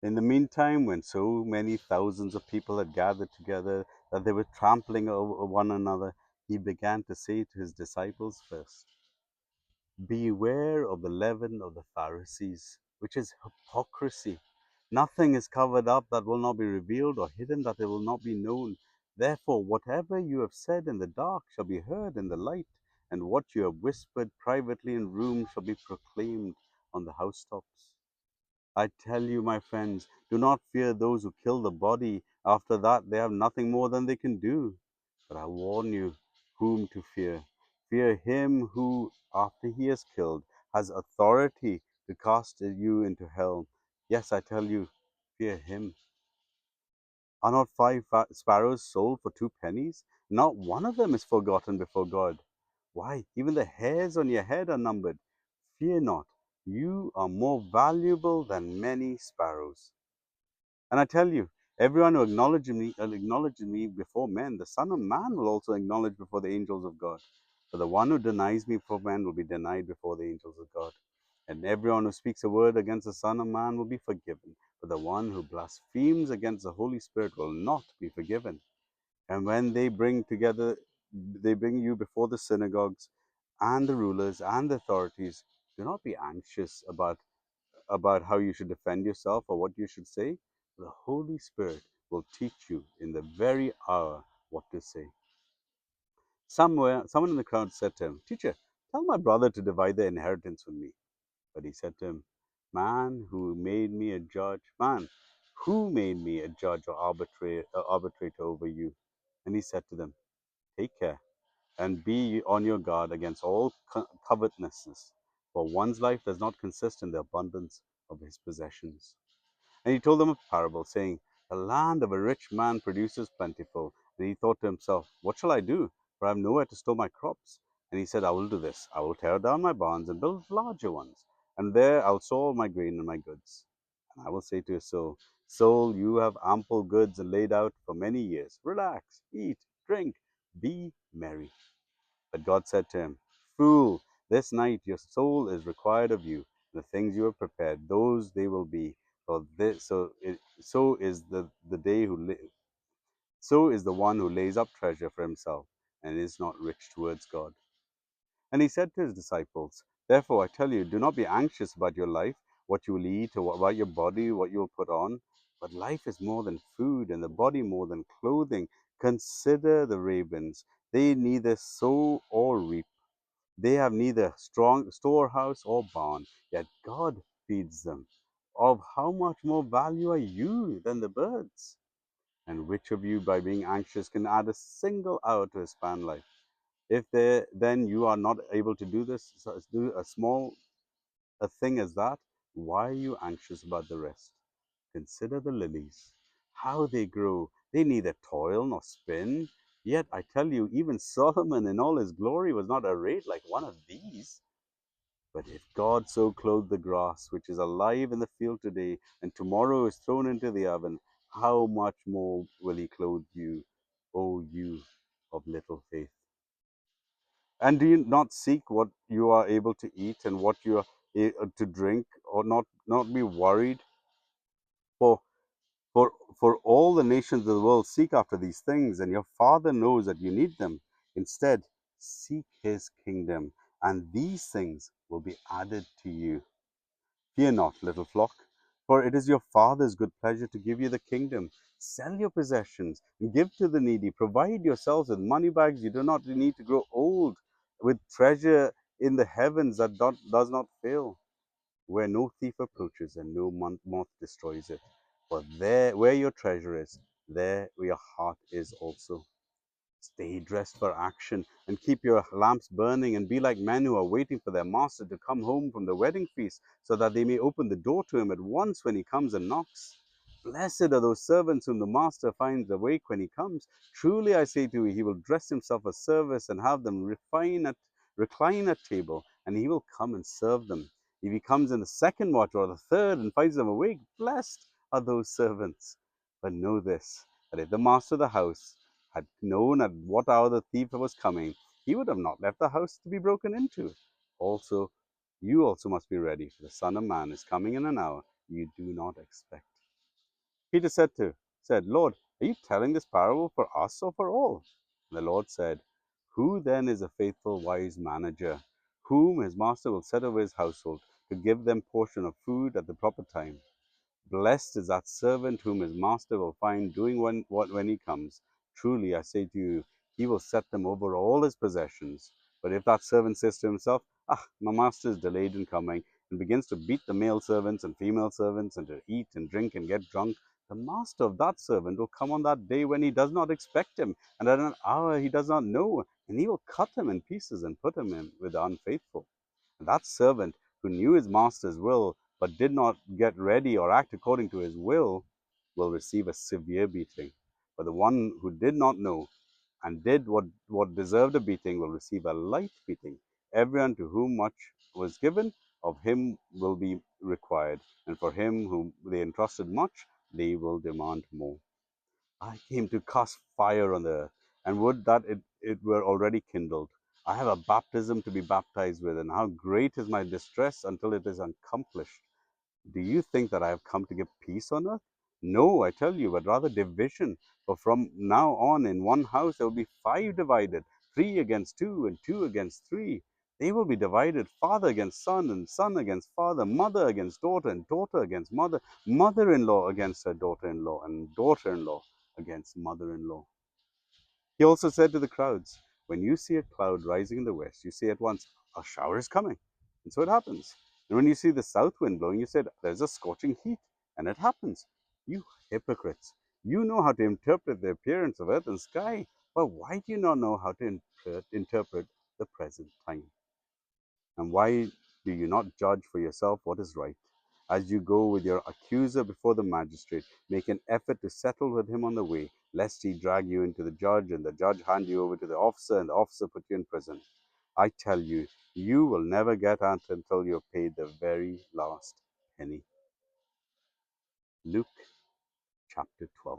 In the meantime, when so many thousands of people had gathered together that they were trampling over one another, he began to say to his disciples first, beware of the leaven of the Pharisees, which is hypocrisy. Nothing is covered up that will not be revealed, or hidden that it will not be known. Therefore, whatever you have said in the dark shall be heard in the light, and what you have whispered privately in rooms shall be proclaimed on the housetops. I tell you, my friends, do not fear those who kill the body. After that, they have nothing more than they can do. But I warn you whom to fear. Fear him who, after he is killed, has authority to cast you into hell. Yes, I tell you, fear him. Are not five sparrows sold for 2 pennies? Not one of them is forgotten before God. Why, even the hairs on your head are numbered. Fear not, you are more valuable than many sparrows. And I tell you, everyone who acknowledges me before men, the Son of Man will also acknowledge before the angels of God. For the one who denies me before men will be denied before the angels of God. And everyone who speaks a word against the Son of Man will be forgiven. But the one who blasphemes against the Holy Spirit will not be forgiven. And when they bring you before the synagogues and the rulers and the authorities, do not be anxious about how you should defend yourself or what you should say. The Holy Spirit will teach you in the very hour what to say. Someone in the crowd said to him, Teacher, tell my brother to divide the inheritance with me. But he said to him, Man, who made me a judge or arbitrator over you? And he said to them, Take care and be on your guard against all covetousness, for one's life does not consist in the abundance of his possessions. And he told them a parable, saying, The land of a rich man produces plentiful. And he thought to himself, What shall I do? For I have nowhere to store my crops. And he said, I will do this. I will tear down my barns and build larger ones. And there I'll store all my grain and my goods. And I will say to his soul, Soul, you have ample goods laid out for many years. Relax, eat, drink, be merry. But God said to him, Fool, this night your soul is required of you. The things you have prepared, those they will be. For this, so is the one who lays up treasure for himself and is not rich towards God. And he said to his disciples, Therefore I tell you, do not be anxious about your life, what you will eat, or about your body, what you will put on. But life is more than food, and the body more than clothing. Consider the ravens. They neither sow or reap. They have neither strong storehouse or barn, yet God feeds them. Of how much more value are you than the birds? And which of you, by being anxious, can add a single hour to his span life? If then you are not able to do a small a thing as that, why are you anxious about the rest? Consider the lilies, how they grow. They neither toil nor spin. Yet I tell you, even Solomon in all his glory was not arrayed like one of these. But if God so clothed the grass, which is alive in the field today, and tomorrow is thrown into the oven, how much more will he clothe you, O you of little faith? And do you not seek what you are able to eat and what you are to drink, or not be worried? For for all the nations of the world seek after these things, and your Father knows that you need them. Instead, seek his kingdom, and these things will be added to you. Fear not, little flock, for it is your Father's good pleasure to give you the kingdom. Sell your possessions and give to the needy. Provide yourselves with money bags. You do not need to grow old, with treasure in the heavens that does not fail, where no thief approaches and no moth destroys it. For there, where your treasure is, there your heart is also. Stay dressed for action and keep your lamps burning, and be like men who are waiting for their master to come home from the wedding feast, so that they may open the door to him at once when he comes and knocks. Blessed are those servants whom the master finds awake when he comes. Truly I say to you, he will dress himself for service and have them recline at table, and he will come and serve them. If he comes in the second watch or the third and finds them awake, blessed are those servants. But know this, that if the master of the house had known at what hour the thief was coming, he would have not left the house to be broken into. Also, you also must be ready, for the Son of Man is coming in an hour you do not expect. Peter said, Lord, are you telling this parable for us or for all? And the Lord said, who then is a faithful, wise manager, whom his master will set over his household to give them portion of food at the proper time? Blessed is that servant whom his master will find doing when he comes. Truly, I say to you, he will set them over all his possessions. But if that servant says to himself, my master is delayed in coming, and begins to beat the male servants and female servants, and to eat and drink and get drunk, the master of that servant will come on that day when he does not expect him, and at an hour he does not know, and he will cut him in pieces and put him in with the unfaithful. And that servant who knew his master's will but did not get ready or act according to his will receive a severe beating. But the one who did not know and did what deserved a beating will receive a light beating. Everyone to whom much was given, of him will be required, and for him whom they entrusted much, they will demand more. I came to cast fire on the earth, and would that it were already kindled. I have a baptism to be baptized with, and how great is my distress until it is accomplished. Do you think that I have come to give peace on earth? No, I tell you, but rather division. For from now on, in one house there will be five divided, three against two, and two against three. They will be divided, father against son, and son against father, mother against daughter, and daughter against mother, mother in law against her daughter in law, and daughter in law against mother in law. He also said to the crowds, when you see a cloud rising in the west, you say at once, a shower is coming. And so it happens. And when you see the south wind blowing, you said, there's a scorching heat. And it happens. You hypocrites, you know how to interpret the appearance of earth and sky, but why do you not know how to interpret the present time? And why do you not judge for yourself what is right? As you go with your accuser before the magistrate, make an effort to settle with him on the way, lest he drag you into the judge, and the judge hand you over to the officer, and the officer put you in prison. I tell you, you will never get out until you have paid the very last penny. Luke chapter 12.